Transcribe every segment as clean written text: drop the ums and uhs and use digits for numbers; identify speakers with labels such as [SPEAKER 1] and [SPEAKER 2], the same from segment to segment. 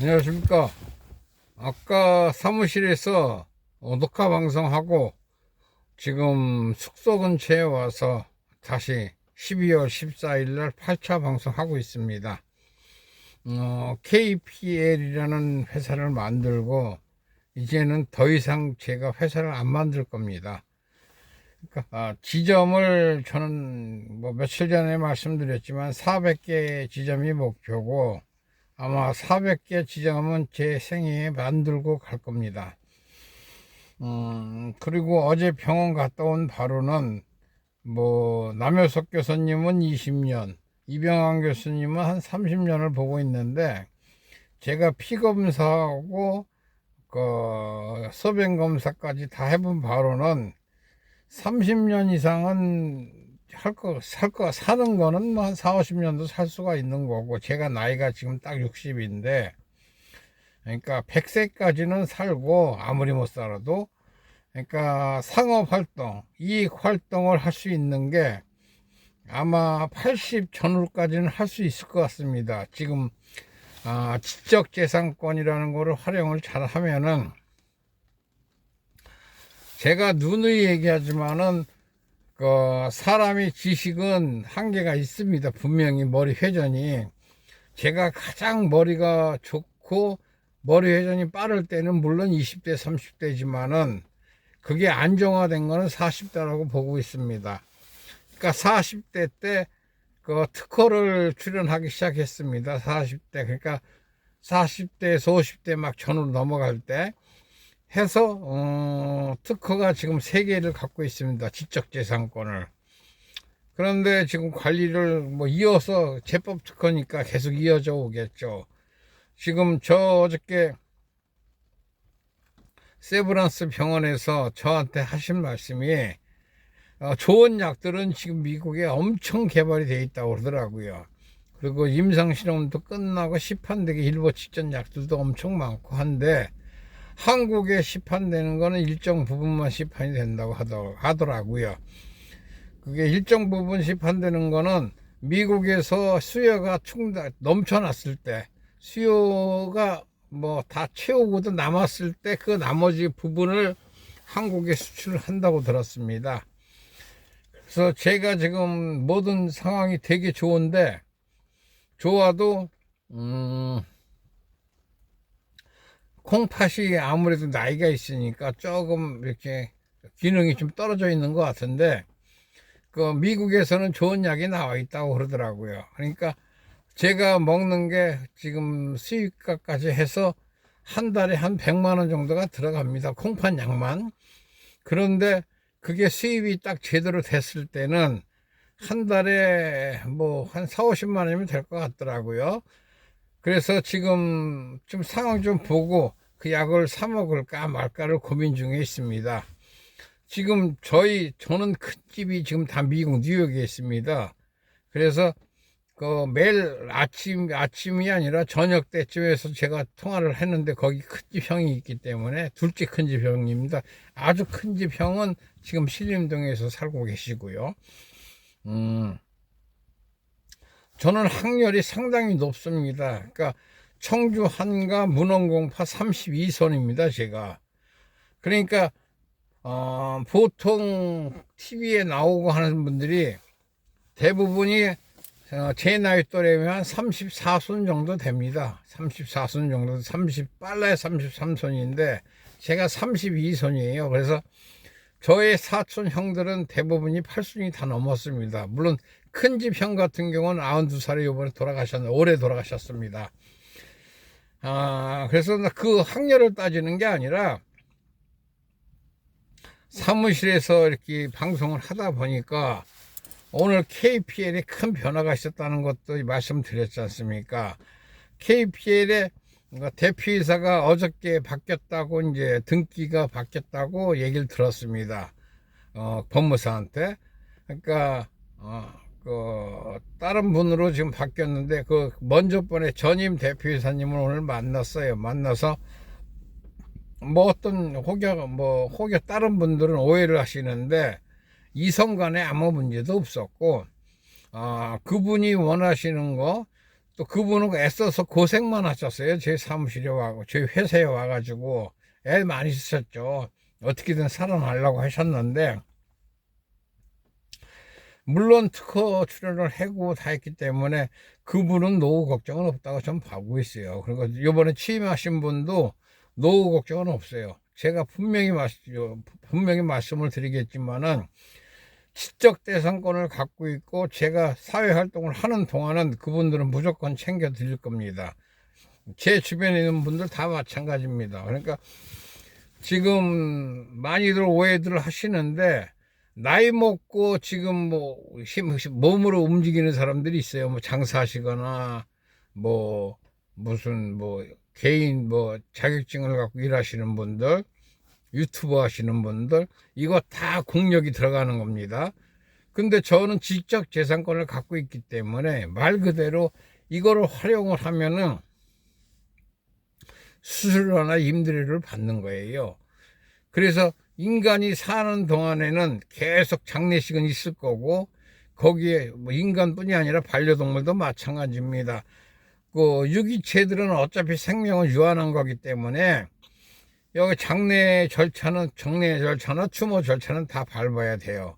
[SPEAKER 1] 안녕하십니까. 아까 사무실에서 녹화 방송하고 지금 숙소 근처에 와서 다시 12월 14일 날 8차 방송하고 있습니다. KPL이라는 회사를 만들고 이제는 더 이상 제가 회사를 안 만들 겁니다. 그러니까 지점을 저는 뭐 며칠 전에 말씀드렸지만 400개 지점이 목표고 아마 400개 지점은 제 생애에 만들고 갈 겁니다. 그리고 어제 병원 갔다 온 바로는 뭐 남효석 교수님은 20년, 이병환 교수님은 한 30년을 보고 있는데 제가 피 검사하고 그 소변 검사까지 다 해본 바로는 30년 이상은 사는 거는 뭐 한 4, 50년도 살 수가 있는 거고, 제가 나이가 지금 딱 60인데, 그러니까 100세까지는 살고, 아무리 못 살아도, 그러니까 상업 활동, 이익 활동을 할 수 있는 게 아마 80 전후까지는 할 수 있을 것 같습니다. 지금, 지적재산권이라는 거를 활용을 잘 하면은, 제가 누누이 얘기하지만은 사람의 지식은 한계가 있습니다. 분명히 머리 회전이. 제가 가장 머리가 좋고 머리 회전이 빠를 때는 물론 20대, 30대지만은 그게 안정화된 거는 40대라고 보고 있습니다. 그러니까 40대 때 그 특허를 출연하기 시작했습니다. 40대. 그러니까 40대에서 50대 막 전으로 넘어갈 때 해서 특허가 지금 3개를 갖고 있습니다. 지적재산권을. 그런데 지금 관리를 뭐 이어서 제법 특허니까 계속 이어져 오겠죠. 지금 저 어저께 세브란스 병원에서 저한테 하신 말씀이 좋은 약들은 지금 미국에 엄청 개발이 돼 있다고 그러더라고요. 그리고 임상실험도 끝나고 시판되기 일보 직전 약들도 엄청 많고 한데 한국에 시판되는 거는 일정 부분만 시판이 된다고 하더라고요. 그게 일정 부분 시판되는 거는 미국에서 수요가 넘쳐났을 때, 수요가 뭐 다 채우고도 남았을 때 그 나머지 부분을 한국에 수출을 한다고 들었습니다. 그래서 제가 지금 모든 상황이 되게 좋은데, 좋아도 콩팥이 아무래도 나이가 있으니까 조금 이렇게 기능이 좀 떨어져 있는 것 같은데, 그 미국에서는 좋은 약이 나와 있다고 그러더라고요. 그러니까 제가 먹는 게 지금 수입가까지 해서 한 달에 한 100만 원 정도가 들어갑니다. 콩팥 약만. 그런데 그게 수입이 딱 제대로 됐을 때는 한 달에 뭐 한 4, 50만 원이면 될 것 같더라고요. 그래서 지금 좀 상황 좀 보고 그 약을 사 먹을까 말까를 고민 중에 있습니다. 지금 저는 큰 집이 지금 다 미국 뉴욕에 있습니다. 그래서 그 매일 아침이 아니라 저녁 때쯤에서 제가 통화를 했는데 거기 큰 집 형이 있기 때문에 둘째 큰 집 형입니다. 아주 큰 집 형은 지금 신림동에서 살고 계시고요. 저는 학렬이 상당히 높습니다. 그러니까 청주 한가 문헌공파 32선입니다, 제가. 그러니까 보통 TV에 나오고 하는 분들이 대부분이 제 나이 또래면 34손 정도 됩니다. 34손 정도, 빨라야 33손인데 제가 32손이에요. 그래서 저의 사촌 형들은 대부분이 8손이 다 넘었습니다. 물론 큰 집 형 같은 경우는 92살에 이번에 올해 돌아가셨습니다. 그래서 그 학렬을 따지는 게 아니라 사무실에서 이렇게 방송을 하다 보니까 오늘 KPL에 큰 변화가 있었다는 것도 말씀드렸지 않습니까? KPL의 대표이사가 어저께 바뀌었다고, 이제 등기가 바뀌었다고 얘기를 들었습니다. 법무사한테. 그러니까 다른 분으로 지금 바뀌었는데 먼저 번에 전임 대표이사님을 오늘 만났어요. 만나서 뭐 어떤 혹여 다른 분들은 오해를 하시는데 이성 간에 아무 문제도 없었고, 그분이 원하시는 거 또 그분은 애써서 고생만 하셨어요. 제 사무실에 와고, 저희 회사에 와가지고 애 많이 쓰셨죠. 어떻게든 살아나려고 하셨는데, 물론 특허 출연을 하고 다 했기 때문에 그분은 노후 걱정은 없다고 전 보고 있어요. 그리고 이번에 취임하신 분도 노후 걱정은 없어요. 제가 분명히 말씀을 드리겠지만은 지적 대상권을 갖고 있고 제가 사회 활동을 하는 동안은 그분들은 무조건 챙겨 드릴 겁니다. 제 주변에 있는 분들 다 마찬가지입니다. 그러니까 지금 많이들 오해들을 하시는데, 나이 먹고 지금 뭐 몸으로 움직이는 사람들이 있어요. 뭐 장사하시거나 뭐 무슨 뭐 개인 뭐 자격증을 갖고 일하시는 분들, 유튜버 하시는 분들, 이거 다 공력이 들어가는 겁니다. 근데 저는 지적 재산권을 갖고 있기 때문에 말 그대로 이거를 활용을 하면은 수수료나 임대료를 받는 거예요. 그래서 인간이 사는 동안에는 계속 장례식은 있을 거고, 거기에 뭐 인간뿐이 아니라 반려동물도 마찬가지입니다. 그 유기체들은 어차피 생명을 유한한 거기 때문에 여기 장례 절차나 추모 절차는 다 밟아야 돼요.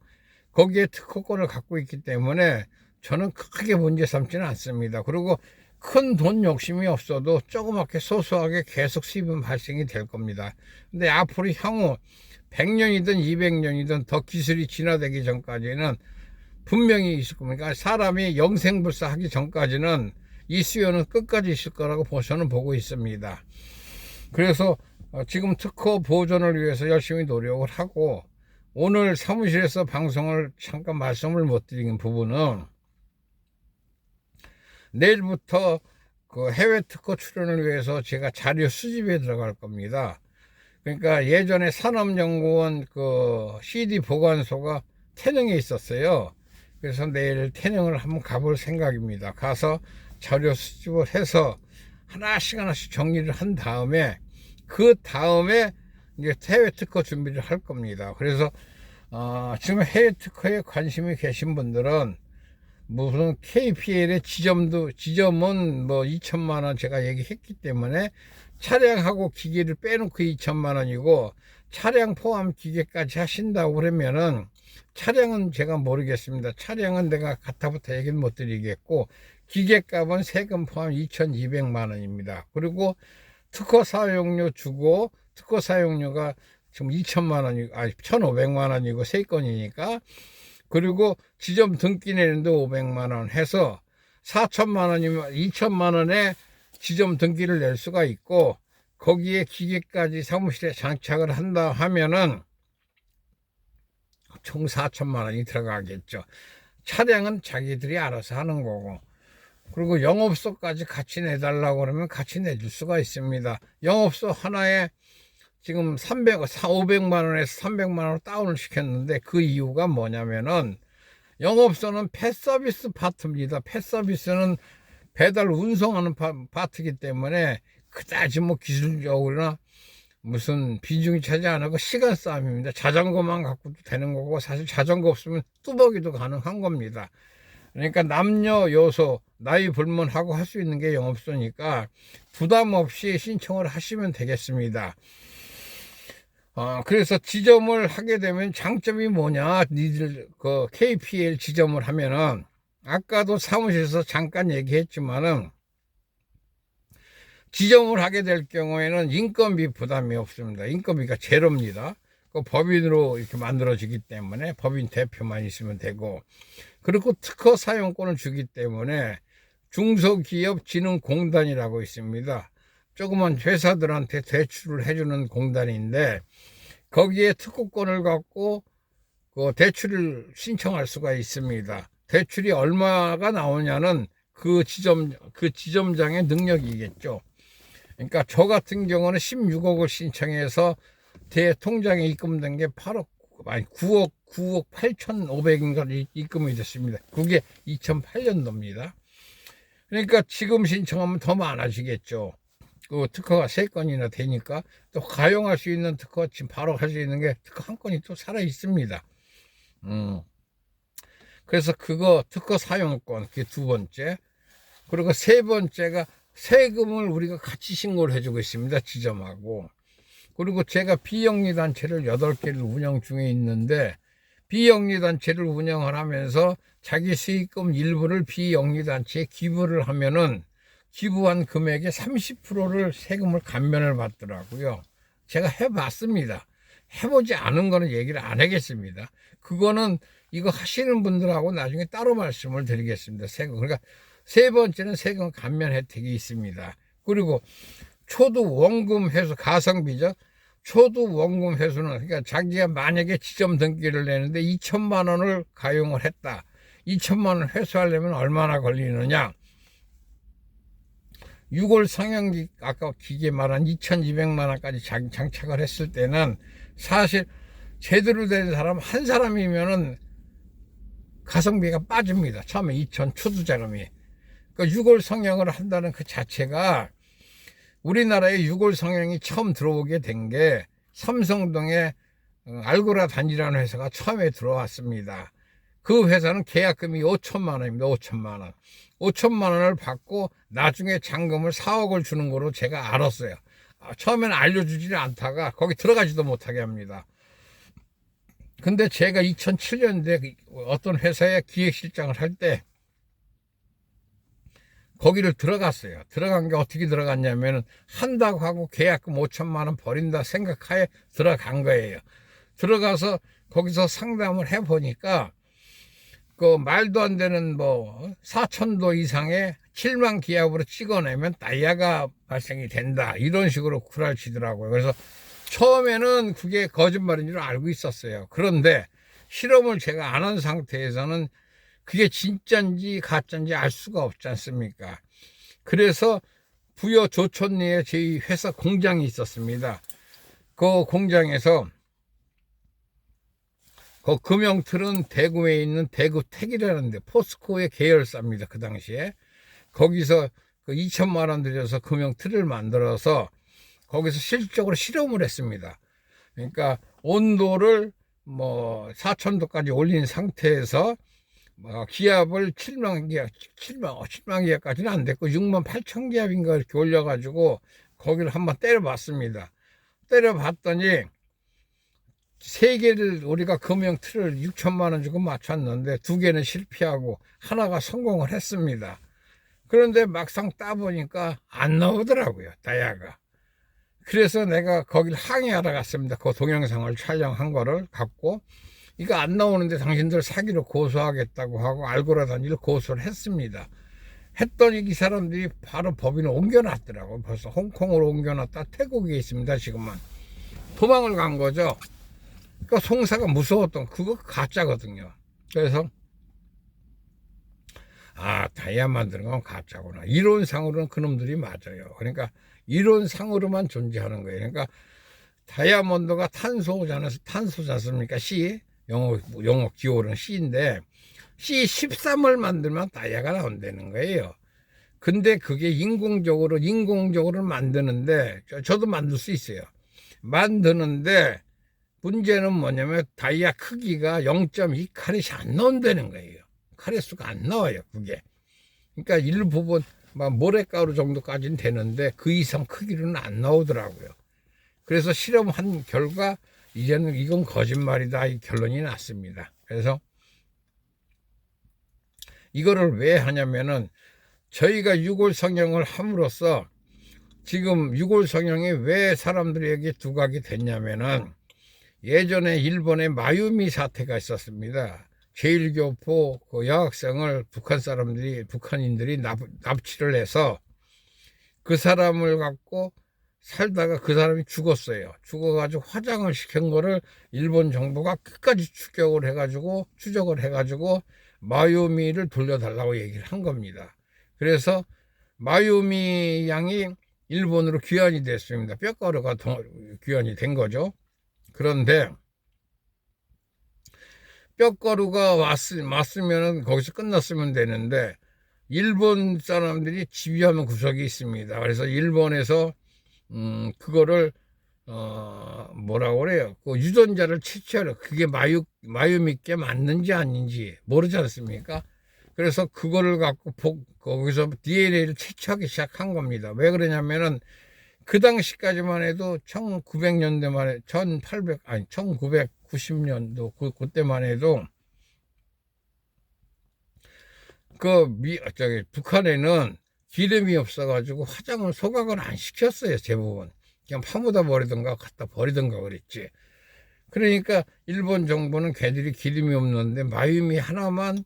[SPEAKER 1] 거기에 특허권을 갖고 있기 때문에 저는 크게 문제 삼지는 않습니다. 그리고 큰 돈 욕심이 없어도 조그맣게 소소하게 계속 수입은 발생이 될 겁니다. 근데 앞으로 향후 100년이든 200년이든 더 기술이 진화되기 전까지는 분명히 있을 겁니다. 그러니까 사람이 영생불사하기 전까지는 이 수요는 끝까지 있을 거라고 저는 보고 있습니다. 그래서 지금 특허 보존을 위해서 열심히 노력을 하고, 오늘 사무실에서 방송을 잠깐 말씀을 못 드린 부분은 내일부터 그 해외 특허 출연을 위해서 제가 자료 수집에 들어갈 겁니다. 그러니까 예전에 산업연구원 그 CD 보관소가 태릉에 있었어요. 그래서 내일 태릉을 한번 가볼 생각입니다. 가서 자료 수집을 해서 하나씩 정리를 한 다음에 그 다음에 이제 해외 특허 준비를 할 겁니다. 그래서 지금 해외 특허에 관심이 계신 분들은 무슨 KPL의 지점은 뭐 2천만 원 제가 얘기했기 때문에 차량하고 기계를 빼놓고 2천만 원이고, 차량 포함 기계까지 하신다고 그러면은 차량은 제가 모르겠습니다. 차량은 내가 가타부터 얘기는 못 드리겠고, 기계값은 세금 포함 2,200만 원입니다. 그리고 특허 사용료 주고, 특허 사용료가 지금 2천만 원이고, 1,500만 원이고 세건이니까, 그리고 지점 등기 내는데 500만 원 해서 4천만 원이면 2천만 원에 지점 등기를 낼 수가 있고, 거기에 기계까지 사무실에 장착을 한다 하면은 총 4천만 원이 들어가겠죠. 차량은 자기들이 알아서 하는 거고, 그리고 영업소까지 같이 내달라고 그러면 같이 내줄 수가 있습니다. 영업소 하나에 지금 500만 원에서 300만 원 다운을 시켰는데, 그 이유가 뭐냐면은 영업소는 펫서비스 파트입니다. 펫서비스는 배달 운송하는 파트이기 때문에 그다지 뭐 기술적으로나 무슨 비중이 차지 안 하고 시간 싸움입니다. 자전거만 갖고도 되는 거고, 사실 자전거 없으면 뚜벅이도 가능한 겁니다. 그러니까 남녀 요소 나이 불문하고 할 수 있는 게 영업소니까 부담 없이 신청을 하시면 되겠습니다. 그래서 지점을 하게 되면 장점이 뭐냐, 니들 그 KPL 지점을 하면은, 아까도 사무실에서 잠깐 얘기했지만은 지점을 하게 될 경우에는 인건비 부담이 없습니다. 인건비가 제로입니다. 그 법인으로 이렇게 만들어지기 때문에 법인 대표만 있으면 되고, 그리고 특허 사용권을 주기 때문에 중소기업진흥공단이라고 있습니다. 조그만 회사들한테 대출을 해주는 공단인데, 거기에 특허권을 갖고 그 대출을 신청할 수가 있습니다. 대출이 얼마가 나오냐는 그 지점장의 능력이겠죠. 그러니까 저 같은 경우는 16억을 신청해서 제 통장에 입금된 게 9억 8,500인가 입금이 됐습니다. 그게 2008년도입니다. 그러니까 지금 신청하면 더 많아지겠죠. 그 특허가 3건이나 되니까 또 가용할 수 있는 특허, 지금 바로 할 수 있는 게 특허 한 건이 또 살아 있습니다. 그래서 그거 특허 사용권, 그게 두 번째. 그리고 세 번째가 세금을 우리가 같이 신고를 해주고 있습니다. 지점하고. 그리고 제가 비영리단체를 8개를 운영 중에 있는데, 비영리단체를 운영을 하면서 자기 수익금 일부를 비영리단체에 기부를 하면은 기부한 금액의 30%를 세금을 감면을 받더라고요. 제가 해봤습니다. 해보지 않은 거는 얘기를 안 하겠습니다. 그거는 이거 하시는 분들하고 나중에 따로 말씀을 드리겠습니다. 세금. 그러니까 세 번째는 세금 감면 혜택이 있습니다. 그리고 초두 원금 회수 가성비죠. 초두 원금 회수는 그러니까 자기가 만약에 지점 등기를 내는데 2천만 원을 가용을 했다. 2천만 원 회수하려면 얼마나 걸리느냐? 6월 상영기 아까 기계 말한 2,200만 원까지 장착을 했을 때는 사실 제대로 된 사람 한 사람이면은 가성비가 빠집니다. 처음에 2천 초두 자금이. 그러니까 6월 성형을 한다는 그 자체가 우리나라에 6월 성형이 처음 들어오게 된 게 삼성동에 알고라 단지라는 회사가 처음에 들어왔습니다. 그 회사는 계약금이 5천만 원입니다. 5천만 원. 5천만 원을 받고 나중에 잔금을 4억을 주는 거로 제가 알았어요. 처음에는 알려주지를 않다가 거기 들어가지도 못하게 합니다. 근데 제가 2007년도에 어떤 회사에 기획실장을 할 때 거기를 들어갔어요. 들어간 게 어떻게 들어갔냐면 한다고 하고 계약금 5천만 원 버린다 생각하에 들어간 거예요. 들어가서 거기서 상담을 해보니까 그 말도 안 되는 뭐 4천도 이상의 7만 기압으로 찍어내면 다이아가 발생이 된다. 이런 식으로 구랄치더라고요. 그래서 처음에는 그게 거짓말인 줄 알고 있었어요. 그런데 실험을 제가 안 한 상태에서는 그게 진짜인지 가짜인지 알 수가 없지 않습니까? 그래서 부여 조촌리에 저희 회사 공장이 있었습니다. 그 공장에서 그 금형틀은 대구에 있는 대구택이라는데 포스코의 계열사입니다. 그 당시에 거기서 그 2천만 원 들여서 금형틀을 만들어서 거기서 실질적으로 실험을 했습니다. 그러니까 온도를 뭐 4,000도까지 올린 상태에서 기압을 7만 기압까지는 안 됐고 6만 8천 기압인가 이렇게 올려가지고 거기를 한번 때려봤습니다. 때려봤더니 세 개를 우리가 금형 틀을 6천만 원 주고 맞췄는데 두 개는 실패하고 하나가 성공을 했습니다. 그런데 막상 따보니까 안 나오더라고요, 다이아가. 그래서 내가 거길 항의하러 갔습니다. 그 동영상을 촬영한 거를 갖고 이거 안 나오는데 당신들 사기로 고소하겠다고 하고 알고라 단지를 고소를 했습니다. 했더니 이 사람들이 바로 법인을 옮겨놨더라고요. 벌써 홍콩으로 옮겨놨다 태국에 있습니다. 지금은 도망을 간 거죠. 그러니까 송사가 무서웠던 그거 가짜거든요. 그래서 다이아 만드는 건 가짜구나. 이론상으로는 그놈들이 맞아요. 그러니까 이론상으로만 존재하는 거예요. 그러니까 다이아몬드가 탄소지 않습니까? C 영어 기호는 C인데 C13을 만들면 다이아가 나온다는 거예요. 근데 그게 인공적으로 만드는데 저도 만들 수 있어요. 만드는데 문제는 뭐냐면 다이아 크기가 0.2 카렛이 안 나온다는 거예요. 카렛 수가 안 나와요, 그게. 그러니까 일부분 모래가루 정도까지는 되는데 그 이상 크기로는 안 나오더라고요. 그래서 실험한 결과 이제는 이건 거짓말이다 이 결론이 났습니다. 그래서 이거를 왜 하냐면은 저희가 6월 성형을 함으로써 지금 6월 성형이 왜 사람들에게 두각이 됐냐면은 예전에 일본에 마유미 사태가 있었습니다. 제1교포 그 여학생을 북한인들이 납치를 해서 그 사람을 갖고 살다가 그 사람이 죽었어요. 죽어가지고 화장을 시킨 거를 일본 정부가 끝까지 추적을 해가지고 마유미를 돌려달라고 얘기를 한 겁니다. 그래서 마유미 양이 일본으로 귀환이 됐습니다. 뼈가루가 귀환이 된 거죠. 그런데 뼈가루가 왔으면 거기서 끝났으면 되는데 일본 사람들이 지휘하는 구석이 있습니다. 그래서 일본에서 그거를 뭐라고 그래요? 그 유전자를 채취하려 그게 마유미께 맞는지 아닌지 모르지 않습니까? 그래서 그거를 갖고 거기서 DNA를 채취하기 시작한 겁니다. 왜 그러냐면은 그 당시까지만 해도 1900년대 만에 1990년도 그때만 해도 북한에는 기름이 없어가지고 화장을 소각을 안 시켰어요. 대부분 그냥 파묻어 버리든가 갖다 버리든가 그랬지. 그러니까 일본 정부는 걔들이 기름이 없는데 마유미 하나만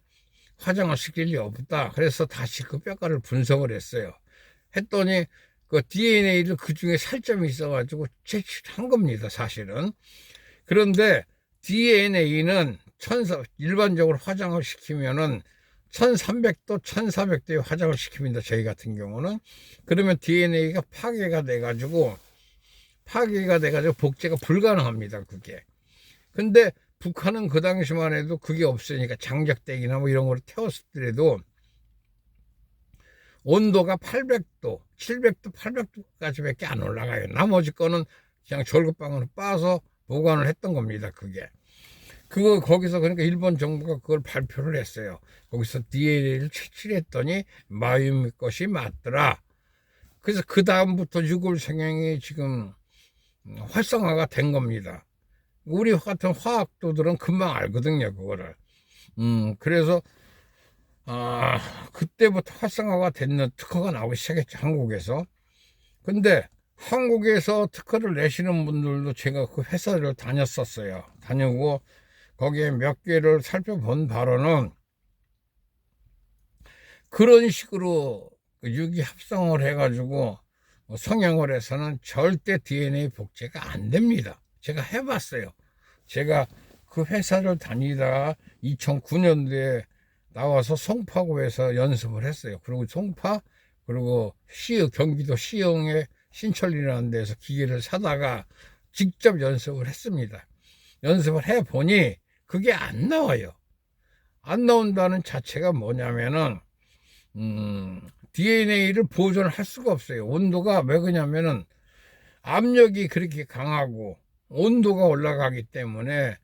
[SPEAKER 1] 화장을 시킬 리 없다. 그래서 다시 그 뼈가를 분석을 했어요. 했더니 그 DNA를 그 중에 살점이 있어가지고 채취한 겁니다, 사실은. 그런데 DNA는 일반적으로 화장을 시키면은 1300도, 1400도에 화장을 시킵니다. 저희 같은 경우는. 그러면 DNA가 파괴가 돼가지고 복제가 불가능합니다, 그게. 근데 북한은 그 당시만 해도 그게 없으니까 장작대기나 뭐 이런 걸 태웠더라도 온도가 800도, 700도, 800도까지밖에 안 올라가요. 나머지 거는 그냥 절급방으로 빻아서 보관을 했던 겁니다, 그게. 거기서 그러니까 일본 정부가 그걸 발표를 했어요. 거기서 DNA를 채취를 했더니 마유미 것이 맞더라. 그래서 그 다음부터 유골 성형이 지금 활성화가 된 겁니다. 우리 같은 화학도들은 금방 알거든요, 그거를. 그래서 그때부터 활성화가 됐는 특허가 나오기 시작했죠, 한국에서. 근데 한국에서 특허를 내시는 분들도 제가 그 회사를 다녔었어요. 다니고 거기에 몇 개를 살펴본 바로는 그런 식으로 유기 합성을 해가지고 성형을 해서는 절대 DNA 복제가 안 됩니다. 제가 해봤어요. 제가 그 회사를 다니다가 2009년도에 나와서 송파구에서 연습을 했어요. 그리고 송파, 그리고 경기도 시흥의 신천리라는 데서 기계를 사다가 직접 연습을 했습니다. 연습을 해보니 그게 안 나와요. 안 나온다는 자체가 뭐냐면은 DNA를 보존을 할 수가 없어요. 온도가 왜 그러냐면은 압력이 그렇게 강하고 온도가 올라가기 때문에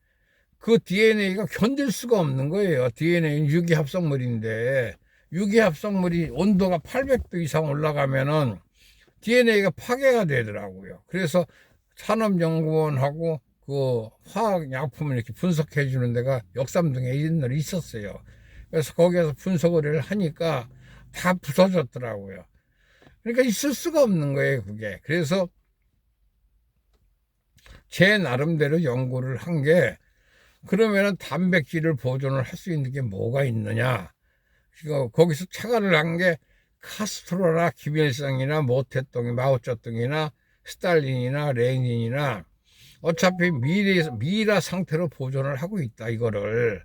[SPEAKER 1] 그 DNA가 견딜 수가 없는 거예요. DNA는 유기합성물인데 유기합성물이 온도가 800도 이상 올라가면은 DNA가 파괴가 되더라고요. 그래서 산업연구원하고 그 화학약품을 이렇게 분석해 주는 데가 역삼동에 옛날에 있었어요. 그래서 거기에서 분석을 하니까 다 부서졌더라고요. 그러니까 있을 수가 없는 거예요, 그게. 그래서 제 나름대로 연구를 한 게, 그러면은 단백질을 보존을 할 수 있는 게 뭐가 있느냐. 거기서 착안을 한 게 카스트로나 김일성이나 모태똥이 마오쩌둥이나 스탈린이나 레닌이나 어차피 미라 상태로 보존을 하고 있다, 이거를.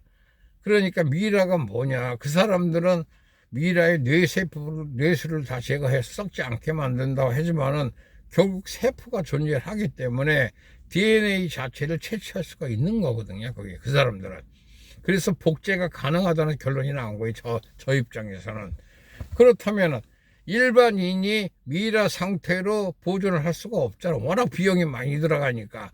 [SPEAKER 1] 그러니까 미라가 뭐냐. 그 사람들은 미라의 뇌수를 다 제거해서 썩지 않게 만든다고 하지만은 결국 세포가 존재하기 때문에 DNA 자체를 채취할 수가 있는 거거든요, 거기 그 사람들은. 그래서 복제가 가능하다는 결론이 나온 거예요, 저 입장에서는. 그렇다면은 일반인이 미라 상태로 보존을 할 수가 없잖아. 워낙 비용이 많이 들어가니까.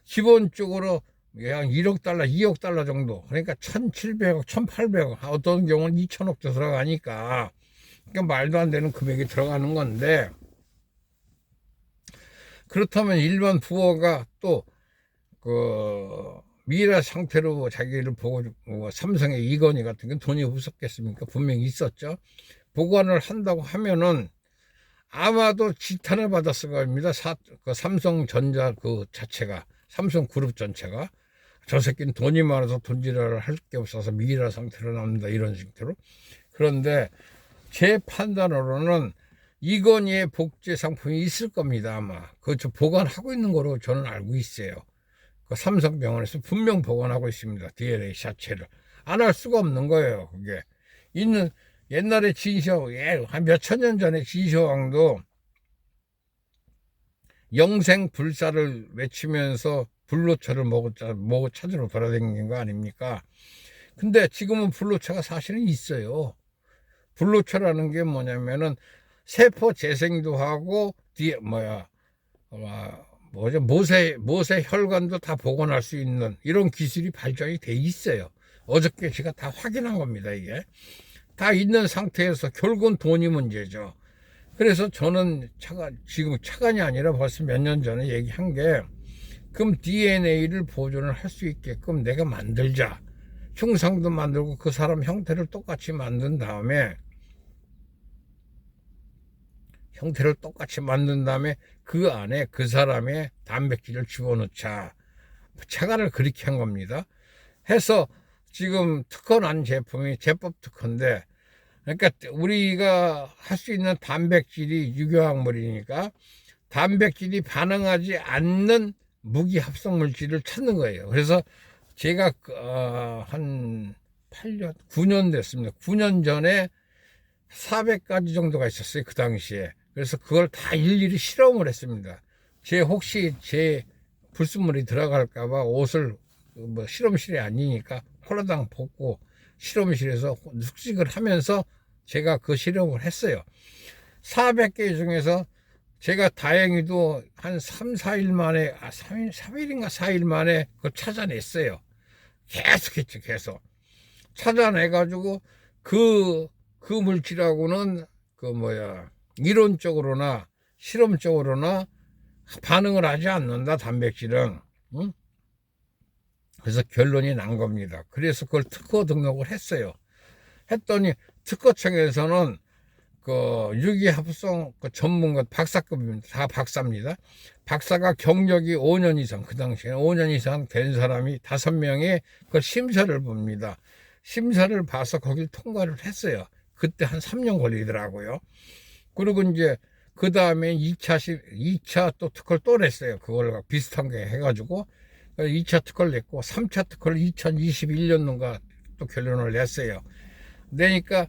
[SPEAKER 1] 기본적으로 한 1억 달러, 2억 달러 정도. 그러니까 1,700억, 1,800억, 어떤 경우는 2천억도 들어가니까. 그러니까 말도 안 되는 금액이 들어가는 건데, 그렇다면 일반 부호가 또 미라 상태로 자기를 보고, 삼성의 이건희 같은 건 돈이 없었겠습니까? 분명히 있었죠. 보관을 한다고 하면은 아마도 지탄을 받았을 겁니다. 삼성전자 그 자체가, 삼성그룹 전체가. 저 새끼는 돈이 많아서 돈질을 할 게 없어서 미라 상태로 남는다, 이런 식으로. 그런데 제 판단으로는 이건희의 복제 상품이 있을 겁니다, 아마. 그저 보관하고 있는 거로 저는 알고 있어요. 그 삼성병원에서 분명 보관하고 있습니다, DNA 자체를. 안 할 수가 없는 거예요, 그게. 옛날에 한 몇천 년 전에 진시황도 영생불사를 외치면서 불로차를 먹어 찾으러 돌아다니는 거 아닙니까? 근데 지금은 불로차가 사실은 있어요. 불로차라는 게 뭐냐면은 세포 재생도 하고 모세 혈관도 다 복원할 수 있는 이런 기술이 발전이 돼 있어요. 어저께 제가 다 확인한 겁니다, 이게. 다 있는 상태에서 결국은 돈이 문제죠. 그래서 저는 지금 차관이 아니라 벌써 몇 년 전에 얘기한 게, 그럼 DNA를 보존을 할 수 있게끔 내가 만들자. 흉상도 만들고 그 사람 형태를 똑같이 만든 다음에 그 안에 그 사람의 단백질을 집어넣자. 차관을 그렇게 한 겁니다. 해서 지금 특허 난 제품이 제법 특허인데, 그러니까 우리가 할 수 있는 단백질이 유효학물이니까 단백질이 반응하지 않는 무기 합성 물질을 찾는 거예요. 그래서 제가 한 8년, 9년 됐습니다. 9년 전에 400가지 정도가 있었어요. 그 당시에. 그래서 그걸 다 일일이 실험을 했습니다. 혹시 제 불순물이 들어갈까봐 옷을 뭐 실험실에 아니니까 홀라당 벗고 실험실에서 숙식을 하면서 제가 그 실험을 했어요. 400개 중에서 제가 다행히도 한 3, 4일 만에, 3일인가 4일 만에 그걸 찾아냈어요. 계속 했죠, 계속. 찾아내가지고 그 물질하고는 이론적으로나 실험적으로나 반응을 하지 않는다, 단백질은. 응? 그래서 결론이 난 겁니다. 그래서 그걸 특허 등록을 했어요. 했더니 특허청에서는 유기합성 전문가 박사급입니다. 다 박사입니다. 박사가 경력이 5년 이상, 그 당시에 5년 이상 된 사람이 5명이 그걸 심사를 봅니다. 심사를 봐서 거길 통과를 했어요. 그때 한 3년 걸리더라고요. 그리고 이제 그 다음에 2차 또 특허를 또 냈어요. 그걸 비슷한 게 해가지고 2차 특허를 냈고 3차 특허를 2021년인가 또 결론을 냈어요. 내니까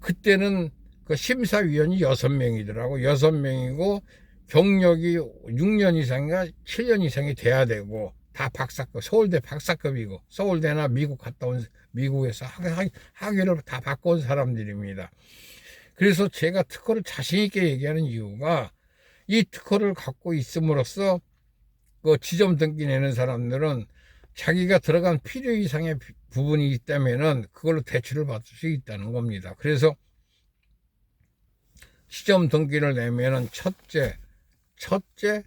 [SPEAKER 1] 그때는 그 심사위원이 6명이더라고. 6명이고 경력이 6년 이상인가 7년 이상이 돼야 되고 다 박사급, 서울대 박사급이고 서울대나 미국에서 학위를 다 바꿔온 사람들입니다. 그래서 제가 특허를 자신 있게 얘기하는 이유가, 이 특허를 갖고 있음으로써 그 지점 등기 내는 사람들은 자기가 들어간 필요 이상의 부분이 있다면은 그걸로 대출을 받을 수 있다는 겁니다. 그래서 지점 등기를 내면은 첫째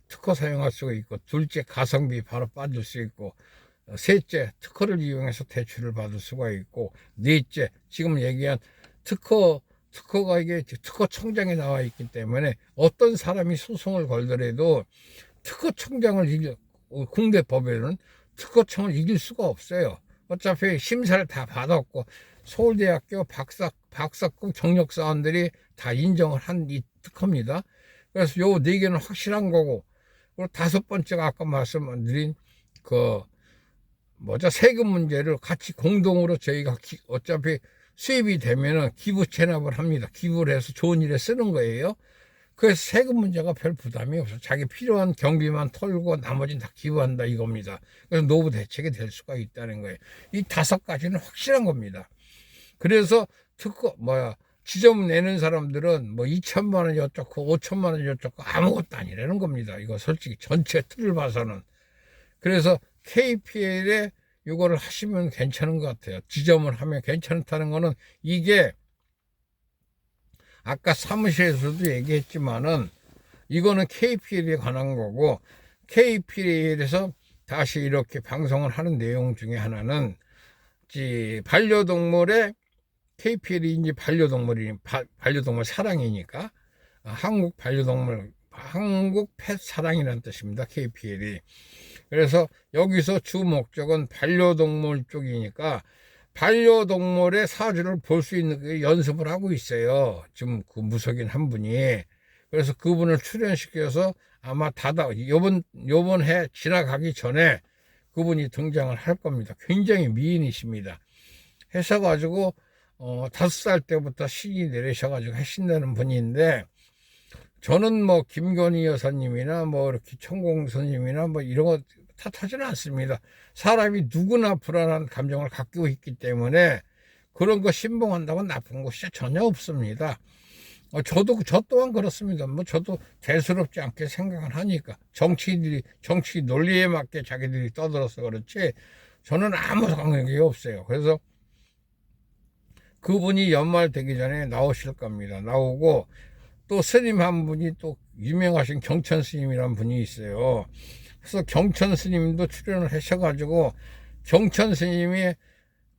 [SPEAKER 1] 특허 사용할 수가 있고, 둘째 가성비 바로 빠질 수 있고, 셋째 특허를 이용해서 대출을 받을 수가 있고, 넷째 지금 얘기한 특허가 이게 특허청장에 나와 있기 때문에 어떤 사람이 소송을 걸더라도 국내 법에는 특허청을 이길 수가 없어요. 어차피 심사를 다 받았고 서울대학교 박사급 경력사원들이 다 인정을 한 이 특허입니다. 그래서 요 4개는 확실한 거고, 그리고 5번째가 아까 말씀드린 세금 문제를 같이 공동으로 저희가 어차피 수입이 되면은 기부 체납을 합니다. 기부를 해서 좋은 일에 쓰는 거예요. 그래서 세금 문제가 별 부담이 없어. 자기 필요한 경비만 털고 나머지는 다 기부한다 이겁니다. 그래서 노후 대책이 될 수가 있다는 거예요. 이 5가지는 확실한 겁니다. 그래서 지점 내는 사람들은 2천만 원이 어쩌고 5천만 원이 어쩌고 아무것도 아니라는 겁니다. 이거 솔직히 전체 틀을 봐서는. 그래서 KPL에 이거를 하시면 괜찮은 것 같아요. 지점을 하면 괜찮다는 거는, 이게 아까 사무실에서도 얘기했지만은 이거는 KPL에 관한 거고, KPL에서 다시 이렇게 방송을 하는 내용 중에 하나는 반려동물의 KPL이 이제 반려동물 사랑이니까 한국 펫 사랑이라는 뜻입니다. KPL이. 그래서 여기서 주 목적은 반려동물 쪽이니까 반려동물의 사주를 볼 수 있는 연습을 하고 있어요. 지금 그 무속인 한 분이. 그래서 그분을 출연시켜서 아마 요번 해 지나가기 전에 그분이 등장을 할 겁니다. 굉장히 미인이십니다. 하셔가지고 5살 때부터 신이 내리셔가지고 하신다는 분인데, 저는 김건희 여사님이나 이렇게 천공 스님이나 이런 거 탓하지는 않습니다. 사람이 누구나 불안한 감정을 갖고 있기 때문에 그런 거 신봉한다고 나쁜 것이 전혀 없습니다. 저 또한 그렇습니다. 저도 대수롭지 않게 생각을 하니까. 정치 논리에 맞게 자기들이 떠들어서 그렇지 저는 아무 상관이 없어요. 그래서 그분이 연말 되기 전에 나오실 겁니다. 나오고 또 스님 한 분이 또 유명하신 경천 스님이란 분이 있어요. 그래서 경천 스님도 출연을 하셔가지고 경천 스님이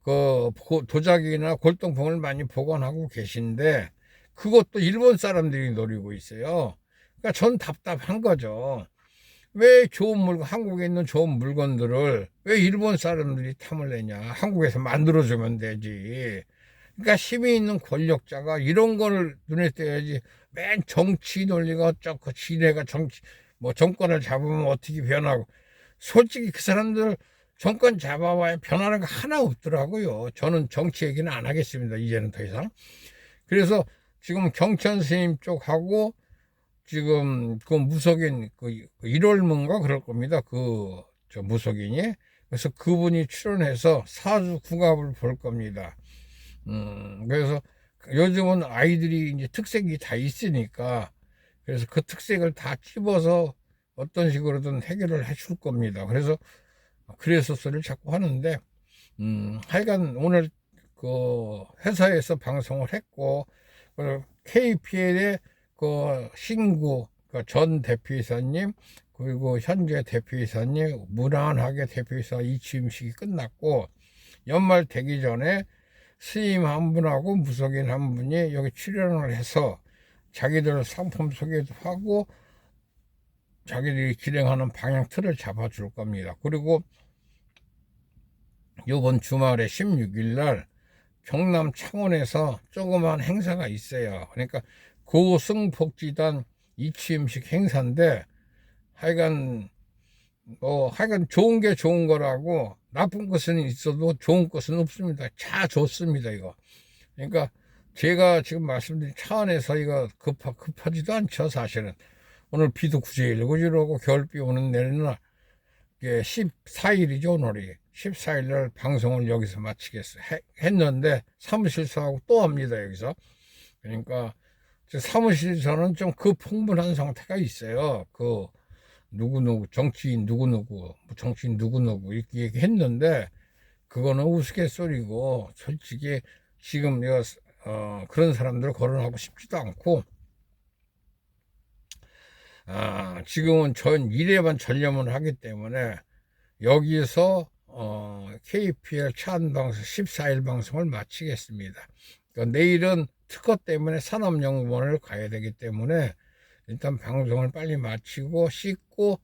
[SPEAKER 1] 그 도자기나 골동품을 많이 보관하고 계신데 그것도 일본 사람들이 노리고 있어요. 그러니까 전 답답한 거죠. 왜 좋은 물건, 한국에 있는 좋은 물건들을 왜 일본 사람들이 탐을 내냐? 한국에서 만들어주면 되지. 그러니까 힘이 있는 권력자가 이런 거를 눈에 띄어야지. 맨 정치 논리가 어쩌고 지네가 정치 뭐 정권을 잡으면 어떻게 변하고, 솔직히 그 사람들 정권 잡아봐야 변하는 거 하나 없더라고요. 저는 정치 얘기는 안 하겠습니다. 이제는 더 이상. 그래서 지금 경천 스님 쪽하고 지금 그 무속인 그 1월문가 그럴 겁니다. 그 저 무속인이. 그래서 그분이 출연해서 사주 궁합을 볼 겁니다. 그래서 요즘은 아이들이 이제 특색이 다 있으니까 그래서 그 특색을 다 찝어서 어떤 식으로든 해결을 해줄 겁니다. 그래서 소리를 자꾸 하는데, 하여간 오늘 그 회사에서 방송을 했고, KPL의 그 신구, 그 전 대표이사님, 그리고 현재 대표이사님, 무난하게 대표이사 이취임식이 끝났고, 연말 되기 전에 스님 한 분하고 무속인 한 분이 여기 출연을 해서 자기들 상품 소개도 하고, 자기들이 진행하는 방향 틀을 잡아줄 겁니다. 그리고 이번 주말에 16일 날 경남 창원에서 조그만 행사가 있어요. 그러니까 고승복지단 이취임식 행사인데 하여간 좋은 게 좋은 거라고 나쁜 것은 있어도 좋은 것은 없습니다. 다 좋습니다, 이거. 그러니까 제가 지금 말씀드린 차원에서 이거 급하지도 않죠, 사실은. 오늘 비도 구질구질하고 겨울비 오는 내리는 날 14일이죠, 오늘이. 14일 날 방송을 여기서 했는데 사무실서하고 또 합니다, 여기서. 그러니까 사무실에서는 좀 그 풍분한 상태가 있어요. 그 누구누구 정치인 누구누구 정치인 누구누구 이렇게 얘기했는데 그거는 우스갯소리고, 솔직히 지금 내가 그런 사람들 거론하고 싶지도 않고, 지금은 전 일에만 전념을 하기 때문에 여기서 KPL 차안방송 14일 방송을 마치겠습니다. 그러니까 내일은 특허 때문에 산업연구원을 가야 되기 때문에 일단 방송을 빨리 마치고 씻고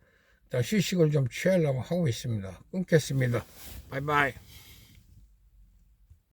[SPEAKER 1] 휴식을 좀 취하려고 하고 있습니다. 끊겠습니다. 바이바이.